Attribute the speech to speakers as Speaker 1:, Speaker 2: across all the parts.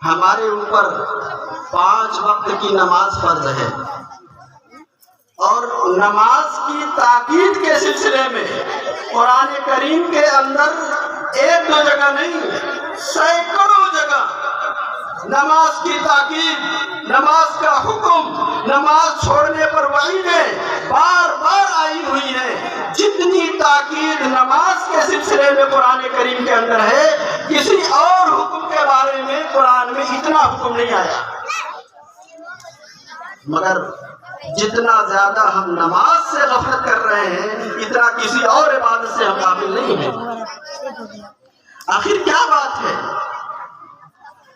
Speaker 1: ہمارے اوپر 5 وقت کی نماز فرض ہے، اور نماز کی تاکید کے سلسلے میں قرآن کریم کے اندر 1-2 جگہ نہیں، سینکڑوں جگہ نماز کی تاکید، نماز کا حکم، نماز چھوڑنے پر وعیدیں بار بار آئی ہوئی ہے۔ جتنی تاکید نماز کے سلسلے میں قرآن کریم کے اندر ہے، کسی اور حکم کے بارے میں قرآن میں اتنا حکم نہیں آیا۔ مگر جتنا زیادہ ہم نماز سے غفلت کر رہے ہیں، اتنا کسی اور عبادت سے ہم قابل نہیں ہیں۔ آخر کیا بات ہے؟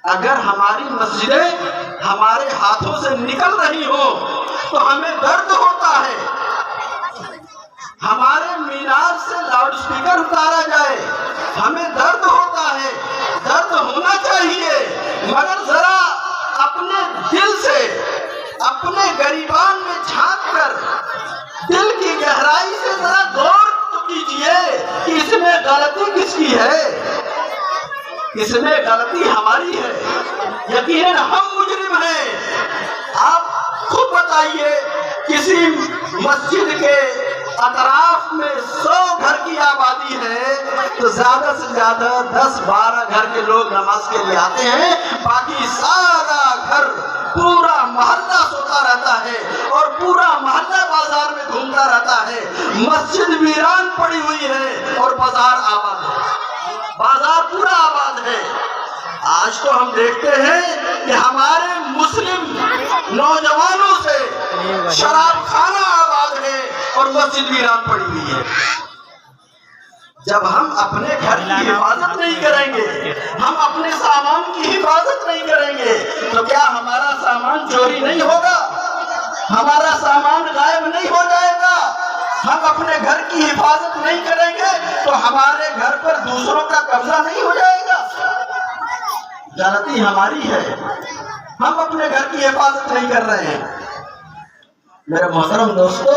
Speaker 1: اگر ہماری مسجدیں ہمارے ہاتھوں سے نکل رہی ہوں تو ہمیں درد ہوتا ہے، ہمارے مینار سے لاؤڈ سپیکر اتارا جائے ہمیں درد ہوتا ہے، درد ہونا چاہیے، مگر ذرا اپنے دل سے، اپنے گریبان میں جھانک کر دل کی گہرائی سے ذرا غور تو کیجئے کہ اس میں غلطی کس کی ہے؟ اس میں غلطی ہماری ہے، یقیناً ہم مجرم ہیں۔ آپ خود بتائیے، کسی مسجد کے اطراف میں 100 گھر کی آبادی ہے تو زیادہ سے زیادہ 10-12 گھر کے لوگ نماز کے لیے آتے ہیں، باقی سارا گھر، پورا محلہ سوتا رہتا ہے اور پورا محلہ بازار میں گھومتا رہتا ہے۔ مسجد ویران پڑی ہوئی ہے اور بازار آباد ہے، بازار پورا آباد ہے۔ آج تو ہم دیکھتے ہیں کہ ہمارے مسلم نوجوانوں سے شراب خانہ آباد ہے اور مسجد ویران پڑی ہوئی ہے۔ جب ہم اپنے گھر کی حفاظت نہیں کریں گے، ہم اپنے سامان کی حفاظت نہیں کریں گے، تو کیا ہمارا سامان چوری نہیں ہوگا؟ ہمارا سامان غائب نہیں ہو جائے گا؟ ہم اپنے گھر کی حفاظت نہیں کریں گے تو ہمارے گھر پر دوسروں کا قبضہ نہیں ہو جائے گا؟ غلطی ہماری ہے، ہم اپنے گھر کی حفاظت نہیں کر رہے ہیں۔ میرے محترم دوستو،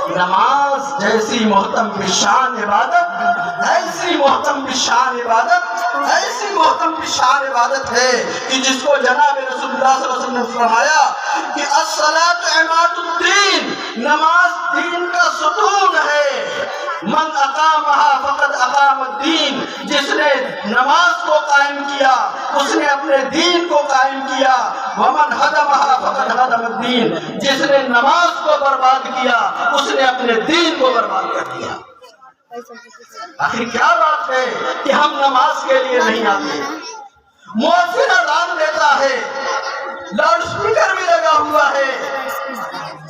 Speaker 1: نماز جیسی محتم بشان عبادت، ایسی محتم بشان عبادت، ایسی محتم بشان عبادت ہے کہ جس کو جناب رسول اللہ صلی اللہ علیہ وسلم نے فرمایا کہ الصلاۃ عماد الدین، نماز دین کا ستون ہے۔ من اقامہا فقد اقام الدین، جس نے نماز کو قائم کیا اس نے اپنے دین کو قائم کیا۔ ومن ہدمہا فقد ہدم الدین، جس نے نماز کو برباد کیا اس نے اپنے دین کو برباد کر دیا۔ آخر کیا بات ہے کہ ہم نماز کے لیے نہیں آتے؟ مؤذن اذان دیتا ہے، لاؤڈ سپیکر بھی لگا ہوا ہے،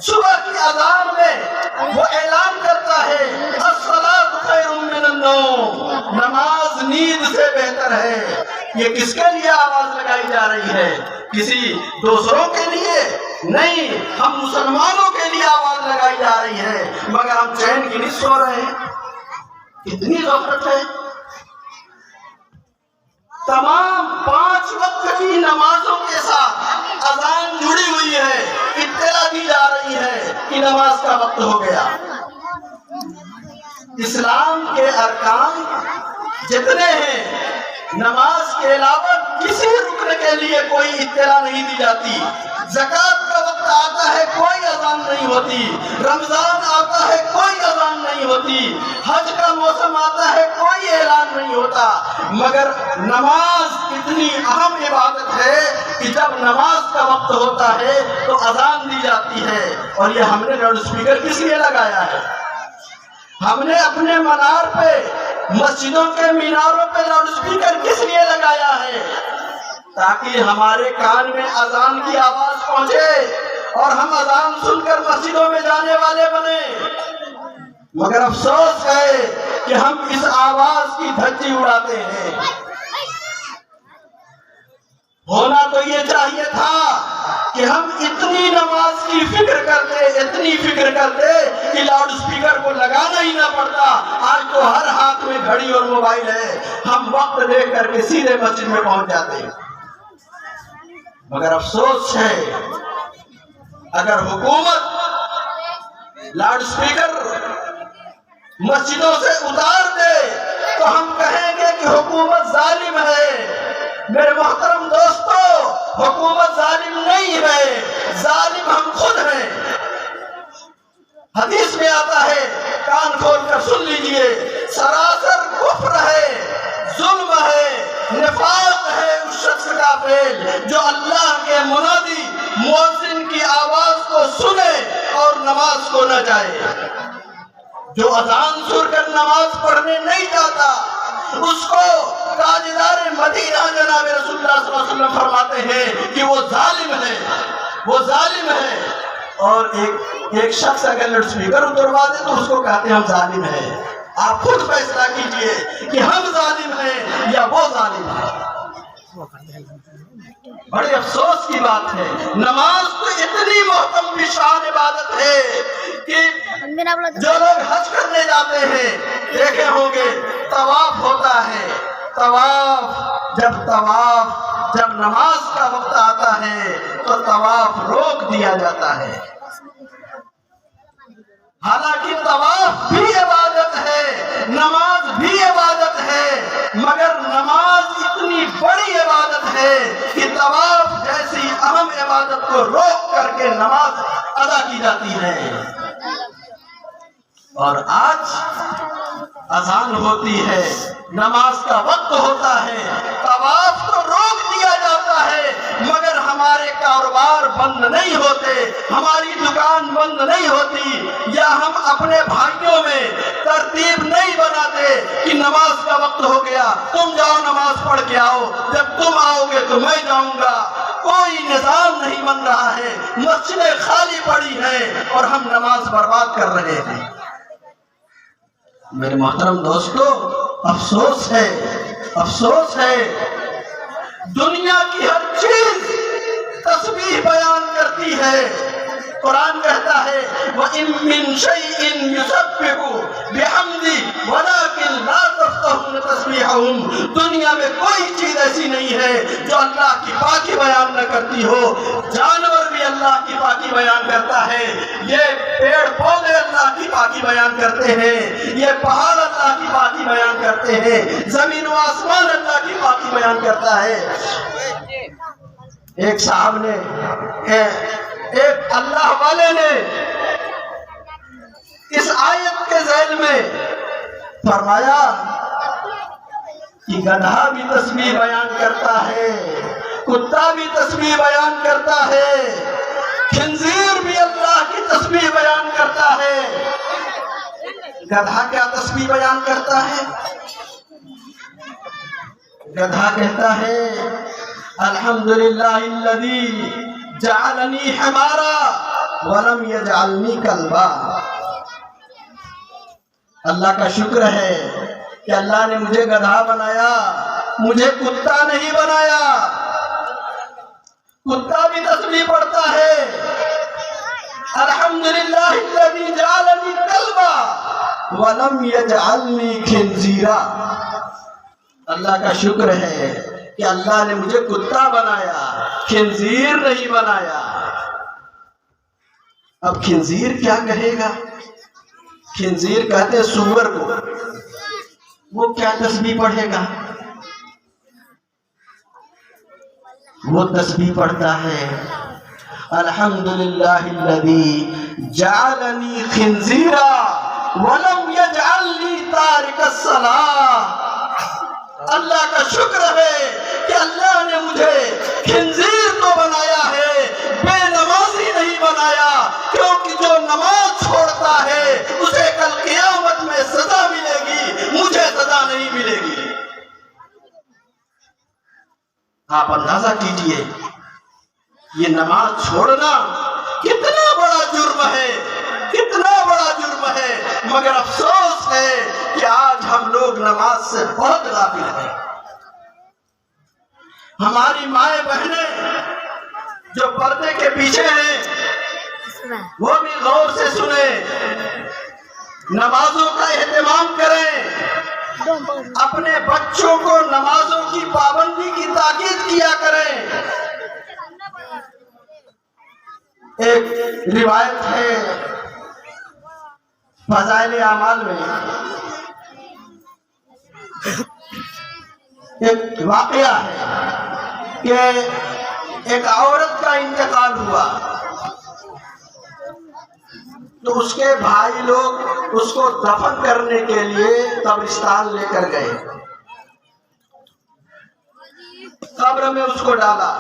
Speaker 1: صبح کی اذان میں وہ اعلان کرتا ہے الصلاۃ خیر من النوم، نماز نیند سے بہتر ہے۔ یہ کس کے لیے آواز لگائی جا رہی ہے؟ کسی دوسروں کے لیے نہیں، ہم مسلمانوں کے لیے آواز لگائی جا رہی ہے، مگر ہم چین کی نہیں سو رہے ہیں۔ کتنی غفلت ہے۔ تمام 5 وقت کی نمازوں کے ساتھ اذان جڑی ہوئی ہے، اطلاع دی جا رہی ہے کہ نماز کا وقت ہو گیا۔ اسلام کے ارکان جتنے ہیں، نماز کے علاوہ کسی رکن کے لیے کوئی اطلاع نہیں دی جاتی۔ زکوٰۃ کا وقت آتا ہے کوئی اذان نہیں ہوتی، رمضان آتا ہے کوئی اذان نہیں ہوتی، حج کا موسم آتا ہے کوئی اعلان نہیں ہوتا۔ مگر نماز اتنی اہم عبادت ہے کہ جب نماز کا وقت ہوتا ہے تو اذان دی جاتی ہے۔ اور یہ ہم نے لاؤڈ سپیکر کس لیے لگایا ہے؟ ہم نے اپنے منار پہ، مسجدوں کے میناروں پہ لاؤڈ سپیکر کس لیے لگایا ہے؟ تاکہ ہمارے کان میں اذان کی آواز پہنچے اور ہم اذان سن کر مسجدوں میں جانے والے بنے۔ مگر افسوس ہے کہ ہم اس آواز کی دھجی اڑاتے ہیں۔ ہونا تو یہ چاہیے تھا کہ ہم اتنی نماز کی فکر کرتے، اتنی فکر کرتے کہ لاؤڈ سپیکر کو لگانا ہی نہ پڑتا۔ آج تو ہر ہاتھ میں گھڑی اور موبائل ہے، ہم وقت دیکھ کر کے سیدھے مسجد میں پہنچ جاتے ہیں۔ مگر افسوس ہے، اگر حکومت لاؤڈ سپیکر مسجدوں سے اتار دے تو ہم کہیں گے کہ حکومت ظالم ہے۔ میرے محترم دوستو، حکومت ظالم نہیں ہے، ظالم ہم خود ہیں۔ حدیث میں آتا ہے، کان کھول کر سن لیجئے، سراسر کفر ہے، ظلم ہے، نفاق ہے اس شخص کا فعل جو اللہ کے منادی مؤذن کی آواز کو سنے اور نماز کو نہ جائے۔ جو اذان سن کر نماز پڑھنے نہیں جاتا اس کو تاجدار مدینہ جناب رسول اللہ صلی اللہ علیہ وسلم فرماتے ہیں کہ وہ ظالم ہے، وہ ظالم ہے۔ اور ایک شخص اگر لاؤڈ اسپیکر اتروا دے تو اس کو کہتے ہیں ہم ظالم ہیں۔ آپ خود فیصلہ کیجئے کہ ہم ظالم ہیں یا وہ ظالم ہے۔ بڑے افسوس کی بات ہے، نماز تو اتنی محترم بھی شان عبادت ہے کہ جو لوگ حج کرنے جاتے ہیں دیکھے ہوں گے طواف ہوتا ہے، جب نماز کا وقت آتا ہے تو طواف روک دیا جاتا ہے۔ حالانکہ طواف بھی عبادت ہے، نماز بھی عبادت ہے، مگر نماز اتنی بڑی عبادت ہے کہ طواف جیسی اہم عبادت کو روک کر کے نماز ادا کی جاتی ہے۔ اور آج اذان ہوتی ہے، نماز کا وقت ہوتا ہے، طواف تو روک دیا جاتا ہے مگر ہمارے کاروبار بند نہیں ہوتے، ہماری دکان بند نہیں ہوتی، یا ہم اپنے بھائیوں میں ترتیب نہیں بناتے کہ نماز کا وقت ہو گیا تم جاؤ نماز پڑھ کے آؤ، جب تم آؤ گے تو میں جاؤں گا۔ کوئی نظام نہیں بن رہا ہے، مسجدیں خالی پڑی ہیں اور ہم نماز برباد کر رہے ہیں۔ میرے محترم دوستو، افسوس ہے دنیا کی ہر چیز تسبیح بیان کرتی ہے۔ قرآن کہتا ہے وَإِن مِّن شَيْءٍ يُسَبِّحُ بِحَمْدِهِ وَلَكِن لَا تَفْقَهُونَ تَسْبِيحَهُمْ۔ دنیا میں کوئی چیز ایسی نہیں ہے جو اللہ کی پاکی بیان نہ کرتی ہو۔ جانور بھی اللہ کی پاکی بیان کرتا ہے، یہ پیڑ پودے اللہ کی پاکی بیان کرتے ہیں، یہ پہاڑ اللہ کی پاکی بیان کرتے ہیں، زمین و آسمان اللہ کی پاکی بیان کرتا ہے۔ ایک صاحب نے ایک اللہ والے نے اس آیت کے ذیل میں فرمایا کہ گدھا بھی تسبیح بیان کرتا ہے، کتا بھی تسبیح بیان کرتا ہے، خنزیر بھی اللہ کی تسبیح بیان کرتا ہے۔ گدھا کیا تسبیح بیان کرتا ہے؟ گدھا کہتا ہے الحمدللہ الذی جعلنی حمارا ولم یجعلنی کلبا۔ اللہ کا شکر ہے کہ اللہ نے مجھے گدھا بنایا، مجھے کتا نہیں بنایا۔ کتا بھی تسبیح پڑھتا ہے الحمدللہ الذی جعلنی کلبا ولم یجعلنی خنزیرا۔ اللہ کا شکر ہے کہ اللہ نے مجھے کتا بنایا، خنزیر نہیں بنایا۔ اب خنزیر کیا کہے گا؟ خنزیر کہتے ہیں سور کو، وہ کیا تسبیح پڑھے گا؟ وہ تسبیح پڑھتا ہے الحمدللہ الذی جعلنی خنزیرا ولم یجعلنی تارک الصلاۃ۔ اللہ کا شکر ہے کہ اللہ نے مجھے خنزیر تو بنایا ہے، بے نمازی نہیں بنایا، کیونکہ جو نماز چھوڑتا ہے اسے کل قیامت میں سزا ملے گی، مجھے سزا نہیں ملے گی۔ آپ اندازہ کیجئے یہ نماز چھوڑنا کتنا بڑا جرم ہے، کتنا بڑا جرم ہے، مگر افسوس ہے کہ آج ہم لوگ نماز سے بہت غافل ہیں۔ ہماری مائیں بہنیں جو پردے کے پیچھے ہیں وہ بھی غور سے سنیں، نمازوں کا اہتمام کریں، اپنے بچوں کو نمازوں کی پابندی کی تاکید کیا کریں۔ ایک روایت ہے فضائل اعمال میں، ایک واقعہ ہے کہ ایک عورت کا انتقال ہوا تو اس کے بھائی لوگ اس کو دفن کرنے کے لیے قبرستان لے کر گئے، قبر میں اس کو ڈالا۔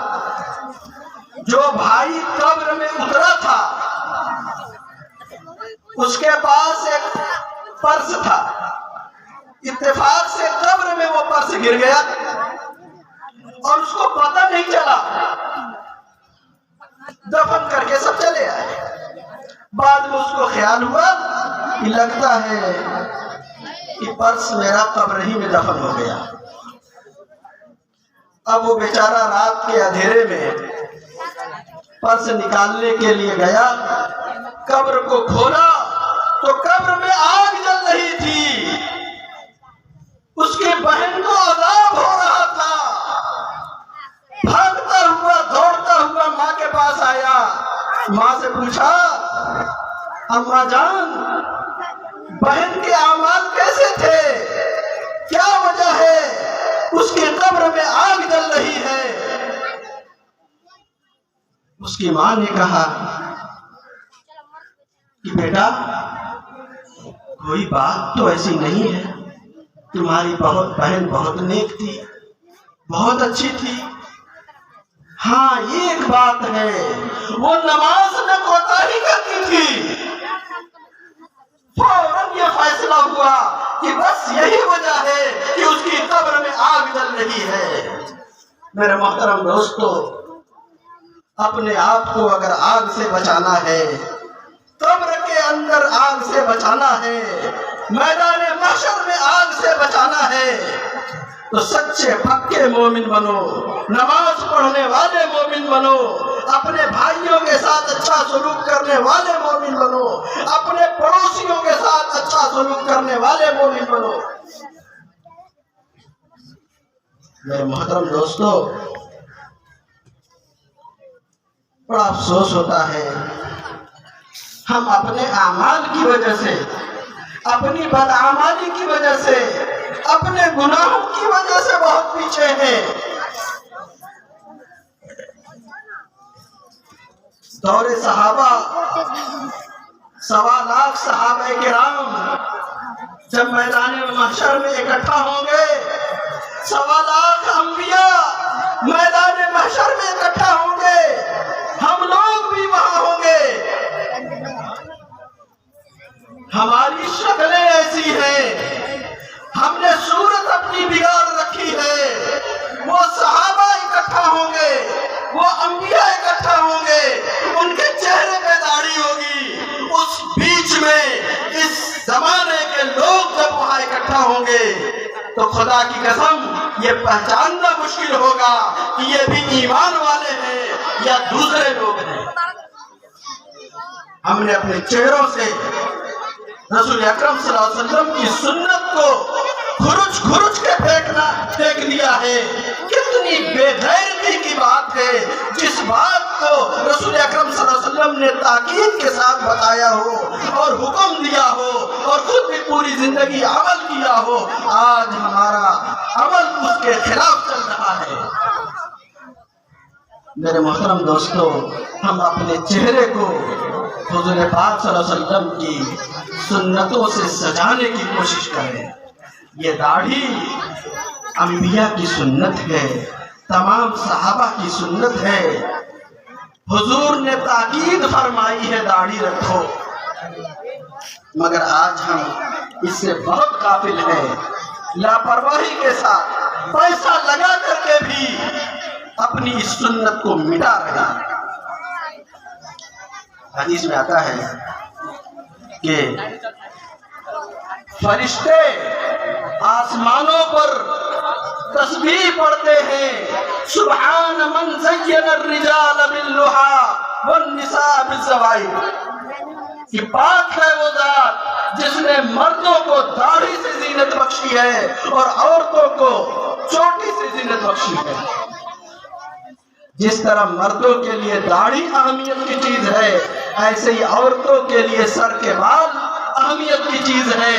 Speaker 1: جو بھائی قبر میں اترا تھا اس کے پاس ایک پرس تھا، اتفاق سے قبر میں وہ پرس گر گیا اور اس کو پتہ نہیں چلا، دفن کر کے سب چلے آئے۔ بعد میں اس کو خیال ہوا کہ لگتا ہے کہ پرس میرا قبر ہی میں دفن ہو گیا۔ اب وہ بیچارہ رات کے اندھیرے میں پرس نکالنے کے لیے گیا، قبر کو کھولا تو قبر میں آگ جل رہی تھی، اس کی بہن کو عذاب ہو رہا تھا۔ بھاگتا ہوا دوڑتا ہوا ماں کے پاس آیا، ماں سے پوچھا، اماں جان بہن کے اعمال کیسے تھے، کیا وجہ ہے اس کی قبر میں آگ جل رہی ہے؟ اس کی ماں نے کہا کہ بیٹا کوئی بات تو ایسی نہیں ہے، تمہاری بہن بہت نیک تھی، بہت اچھی تھی، ہاں ایک بات ہے، وہ نماز میں کوتاہی کرتی تھی۔ فوراً یہ فیصلہ ہوا کہ بس یہی وجہ ہے کہ اس کی قبر میں آگ جل رہی ہے۔ میرے محترم دوستو، اپنے آپ کو اگر آگ سے بچانا ہے، قبر کے اندر آگ سے بچانا ہے، میدان محشر میں آگ سے بچانا ہے، تو سچے پکے مومن بنو، نماز پڑھنے والے مومن بنو، اپنے بھائیوں کے ساتھ اچھا سلوک کرنے والے مومن بنو، اپنے پڑوسیوں کے ساتھ اچھا سلوک کرنے والے مومن بنو۔ میرے محترم دوستو، بڑا افسوس ہوتا ہے ہم اپنے اعمال کی وجہ سے، اپنی بدعمالی کی وجہ سے، اپنے گناہوں کی وجہ سے بہت پیچھے ہیں۔ دور صحابہ 1.25 لاکھ صحابہ کرام جب میدان محشر میں اکٹھا ہوں گے، 1.25 لاکھ انبیاء میدان محشر میں اکٹھا ہوں گے، ہم لوگ بھی وہاں ہوں گے۔ ہماری شکلیں ایسی ہیں، ہم نے صورت اپنی بگاڑ رکھی ہے۔ وہ صحابہ اکٹھا ہوں گے، وہ انبیاء اکٹھا ہوں گے، ان کے چہرے پہ داڑھی ہوگی، اس بیچ میں اس زمانے کے لوگ جب وہاں اکٹھا ہوں گے تو خدا کی قسم یہ پہچاننا مشکل ہوگا کہ یہ بھی ایمان والے ہیں یا دوسرے لوگ ہیں۔ ہم نے اپنے چہروں سے رسول اکرم صلی اللہ علیہ وسلم کی سنت کو کھرچ کے پھینک دیا ہے۔ کتنی بے غیرتی کی بات ہے جس بات کو رسول اکرم صلی اللہ علیہ وسلم نے تاکید کے ساتھ بتایا ہو اور حکم دیا ہو اور خود بھی پوری زندگی عمل کیا ہو، آج ہمارا عمل اس کے خلاف چل رہا ہے۔ میرے محترم دوستو، ہم اپنے چہرے کو حضور پاک صلی اللہ علیہ وسلم کی سنتوں سے سجانے کی کوشش کریں۔ یہ داڑھی انبیاء کی سنت ہے، تمام صحابہ کی سنت ہے، حضور نے تاکید فرمائی ہے داڑھی رکھو، مگر آج ہم اس سے بہت غافل ہیں، لاپرواہی کے ساتھ پیسہ لگا کر کے بھی اپنی اس سنت کو مٹا رہے ہیں۔ حدیث میں آتا ہے کہ فرشتے آسمانوں پر تسبیح پڑھتے ہیں، سبحان من زین الرجال باللحا والنساء بالزوائد، کہ پاک ہے وہ ذات جس نے مردوں کو داڑھی سے زینت بخشی ہے اور عورتوں کو چوٹی سے زینت بخشی ہے۔ جس طرح مردوں کے لیے داڑھی اہمیت کی چیز ہے، ایسے ہی عورتوں کے لیے سر کے بال اہمیت کی چیز ہے۔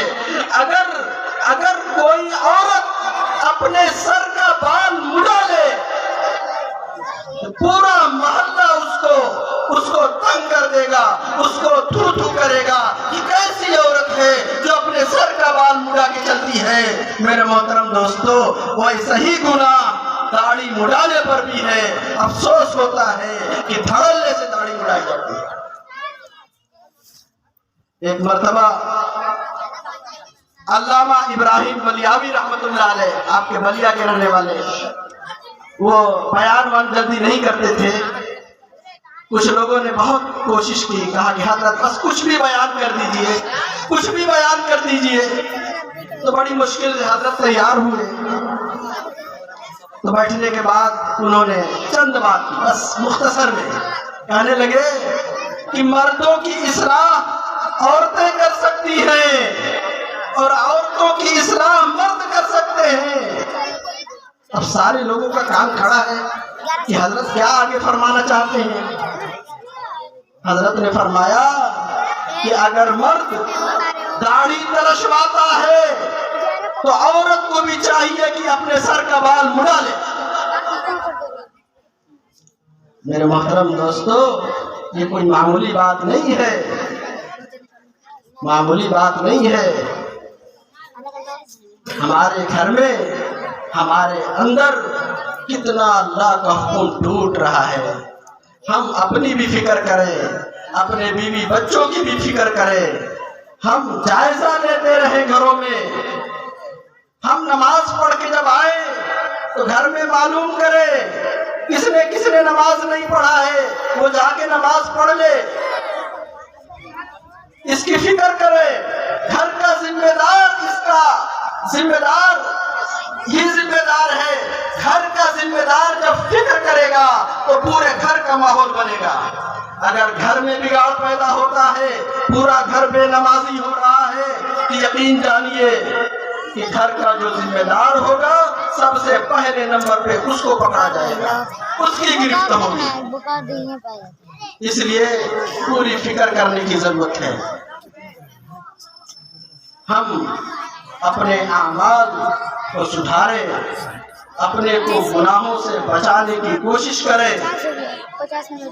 Speaker 1: اگر کوئی عورت اپنے سر کا بال مڑا لے پورا محلہ اس کو تنگ کر دے گا، اس کو تھو تھو کرے گا کہ کیسی عورت ہے جو اپنے سر کا بال مڑا کے چلتی ہے۔ میرے محترم دوستو، ویسا ہی گناہ داڑھی مڑانے پر بھی ہے۔ افسوس ہوتا ہے کہ دھڑلے سے داڑھی مڑائی جاتی ہے۔ ایک مرتبہ علامہ ابراہیم بلیاوی رحمت اللہ علیہ، آپ کے بلیا کے رہنے والے، وہ بیان جلدی نہیں کرتے تھے۔ کچھ لوگوں نے بہت کوشش کی، کہا کہ حضرت بس کچھ بھی بیان کر دیجئے، کچھ بھی بیان کر دیجئے۔ تو بڑی مشکل سے حضرت تیار ہوئے۔ تو بیٹھنے کے بعد انہوں نے چند بات کی، بس مختصر میں کہنے لگے کہ مردوں کی اصلاح عورتیں کر سکتی ہیں اور عورتوں کی اصلاح مرد کر سکتے ہیں۔ اب سارے لوگوں کا کام کھڑا ہے کہ حضرت کیا آگے فرمانا چاہتے ہیں۔ حضرت نے فرمایا کہ اگر مرد داڑھی ترشواتا ہے تو عورت کو بھی چاہیے کہ اپنے سر کا بال مڑا لے۔ میرے محترم دوستو، یہ کوئی معمولی بات نہیں ہے، معمولی بات نہیں ہے۔ ہمارے گھر میں، ہمارے اندر کتنا اللہ کا حکم ٹوٹ رہا ہے۔ ہم اپنی بھی فکر کریں، اپنے بیوی بچوں کی بھی فکر کریں۔ ہم جائزہ لیتے رہیں گھروں میں۔ ہم نماز پڑھ کے جب آئیں تو گھر میں معلوم کریں کس نے نماز نہیں پڑھا ہے، وہ جا کے نماز پڑھ لے۔ اس کی فکر کرے۔ گھر کا ذمہ دار اس کا ذمہ دار یہ ذمہ دار ہے۔ گھر کا ذمہ دار جب فکر کرے گا تو پورے گھر کا ماحول بنے گا۔ اگر گھر میں بگاڑ پیدا ہوتا ہے، پورا گھر بے نمازی ہو رہا ہے، تو یقین جانیے کہ گھر کا جو ذمہ دار ہوگا سب سے پہلے نمبر پہ اس کو پکڑا جائے گا، اس کی گرفت ہوگی۔ اس لیے پوری فکر کرنے کی ضرورت ہے۔ ہم اپنے اعمال کو سدھاریں، اپنے کو گناہوں سے بچانے کی کوشش کریں۔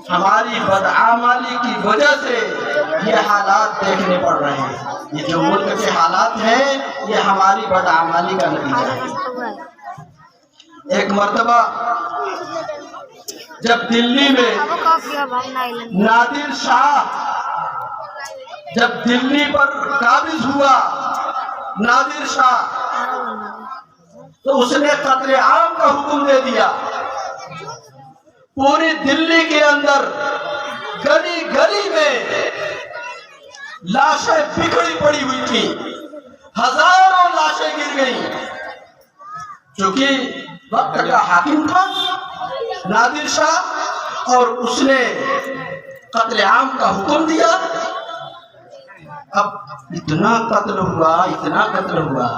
Speaker 1: ہماری بدعمالی کی وجہ سے یہ حالات دیکھنے پڑ رہے ہیں۔ یہ جو ملک کے حالات ہیں یہ ہماری بدعمالی کا نتیجہ ہے۔ ایک مرتبہ جب دلی میں نادر شاہ جب دلی پر قابض ہوا نادر شاہ، تو اس نے قتل عام کا حکم دے دیا۔ پوری دلی کے اندر گلی گلی میں لاشیں بکھری پڑی ہوئی تھی، ہزاروں لاشیں گر گئیں۔ چونکہ وقت کا حاکم تھا نادر شاہ اور اس نے قتل عام کا حکم دیا۔ اب اتنا قتل ہوا،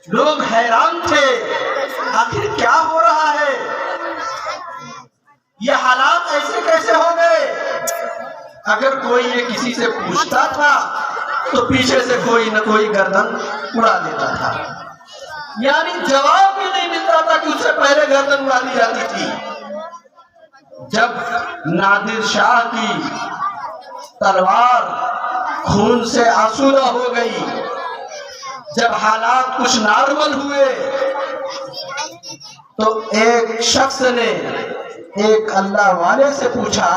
Speaker 1: لوگ حیران تھے، آخر کیا ہو رہا ہے، یہ حالات ایسے کیسے ہو گئے؟ اگر کوئی یہ کسی سے پوچھتا تھا تو پیچھے سے کوئی نہ کوئی گردن اڑا دیتا تھا، یعنی جواب بھی نہیں ملتا تھا کہ اس سے پہلے گردن اڑا دی جاتی تھی۔ جب نادر شاہ کی تلوار خون سے آسودہ ہو گئی، جب حالات کچھ نارمل ہوئے، تو ایک شخص نے ایک اللہ والے سے پوچھا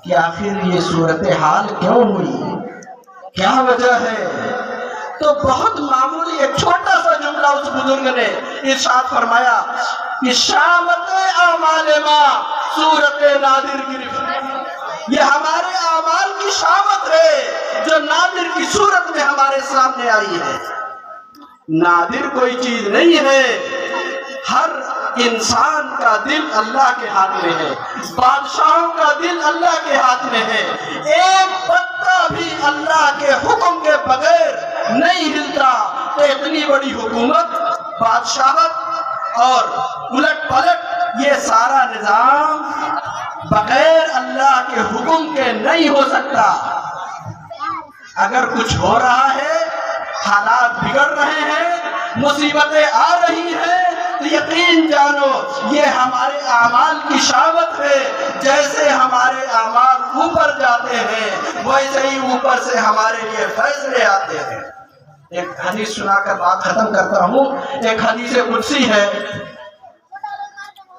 Speaker 1: کہ آخر یہ صورتحال کیوں ہوئی، کیا وجہ ہے؟ تو بہت معمولی ایک چھوٹا سا جملہ اس بزرگ نے ارشاد فرمایا کہ شامت اعمال ما صورت نادر گرفت، یہ ہمارے اعمال کی شامت ہے جو نادر کی صورت میں ہمارے سامنے آئی ہے۔ نادر کوئی چیز نہیں ہے، ہر انسان کا دل اللہ کے ہاتھ میں ہے، بادشاہوں کا دل اللہ کے ہاتھ میں ہے۔ ایک پتا بھی اللہ کے حکم کے بغیر نہیں ہلتا، تو اتنی بڑی حکومت، بادشاہت اور الٹ پلٹ، یہ سارا نظام بغیر اللہ کے حکم کے نہیں ہو سکتا۔ اگر کچھ ہو رہا ہے، حالات بگڑ رہے ہیں، مصیبتیں آ رہی ہیں، تو یقین جانو یہ ہمارے اعمال کی شامت ہے. جیسے ہمارے اعمال اوپر جاتے ہیں ویسے ہی اوپر سے ہمارے لیے فیصلے آتے ہیں. ایک حدیث سنا کر بات ختم کرتا ہوں. ایک حدیث قدسی ہے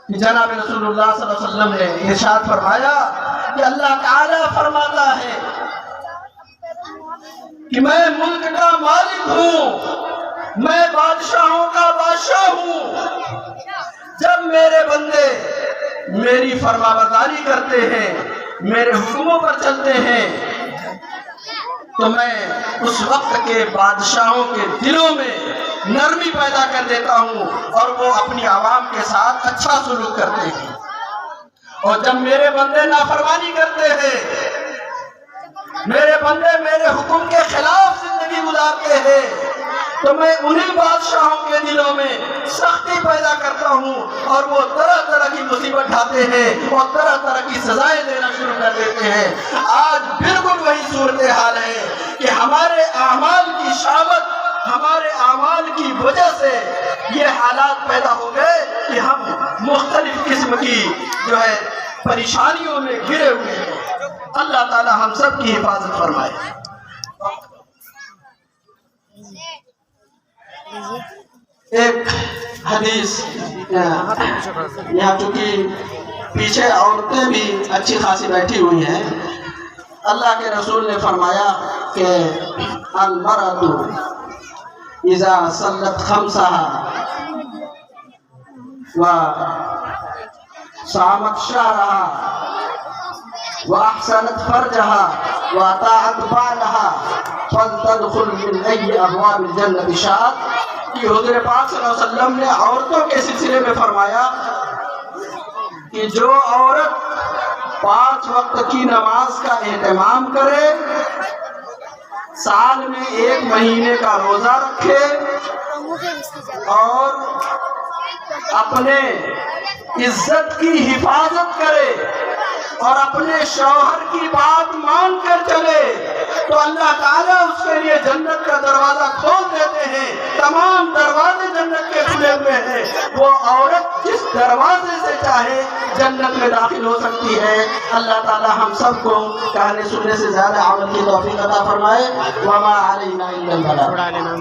Speaker 1: کہ جناب رسول اللہ صلی اللہ علیہ وسلم نے ارشاد فرمایا کہ اللہ تعالیٰ فرماتا ہے کہ میں ملک کا مالک ہوں, میں بادشاہوں کا بادشاہ ہوں. جب میرے بندے میری فرما برداری کرتے ہیں, میرے حکموں پر چلتے ہیں, تو میں اس وقت کے بادشاہوں کے دلوں میں نرمی پیدا کر دیتا ہوں اور وہ اپنی عوام کے ساتھ اچھا سلوک کرتے ہیں. اور جب میرے بندے نافرمانی کرتے ہیں, میرے بندے میرے حکم کے خلاف زندگی گزارتے ہیں, تو میں انہی بادشاہوں کے دلوں میں سختی پیدا کرتا ہوں اور وہ طرح طرح کی مصیبت ڈھاتے ہیں اور طرح طرح کی سزائیں دینا شروع کر دیتے ہیں. آج بالکل وہی صورتحال ہے کہ ہمارے اعمال کی شامت, ہمارے اعمال کی وجہ سے یہ حالات پیدا ہو گئے کہ ہم مختلف قسم کی جو ہے پریشانیوں میں گھرے ہوئے ہیں. اللہ تعالی ہم سب کی حفاظت فرمائے. ایک حدیث, یہاں چونکہ پیچھے عورتیں بھی اچھی خاصی بیٹھی ہوئی ہیں, اللہ کے رسول نے فرمایا کہ المرأۃ اذا صلت خمسها وصامت شهرها وأحسنت فرجها وأطاعت بعلها فلتدخل من أي أبواب الجنة شاءت. کہ حضور پاک صلی اللہ علیہ وسلم نے عورتوں کے سلسلے میں فرمایا کہ جو عورت 5 وقت کی نماز کا اہتمام کرے, سال میں 1 مہینے کا روزہ رکھے اور اپنے عزت کی حفاظت کرے اور اپنے شوہر کی بات مان کر چلے, تو اللہ تعالیٰ اس کے لیے جنت کا دروازہ کھول دیتے ہیں. تمام دروازے جنت کے کھلے ہوئے ہیں. وہ عورت جس دروازے سے چاہے جنت میں داخل ہو سکتی ہے. اللہ تعالیٰ ہم سب کو کہنے سننے سے زیادہ عمل کی توفیق عطا فرمائے. وما علینا الا البلاغ.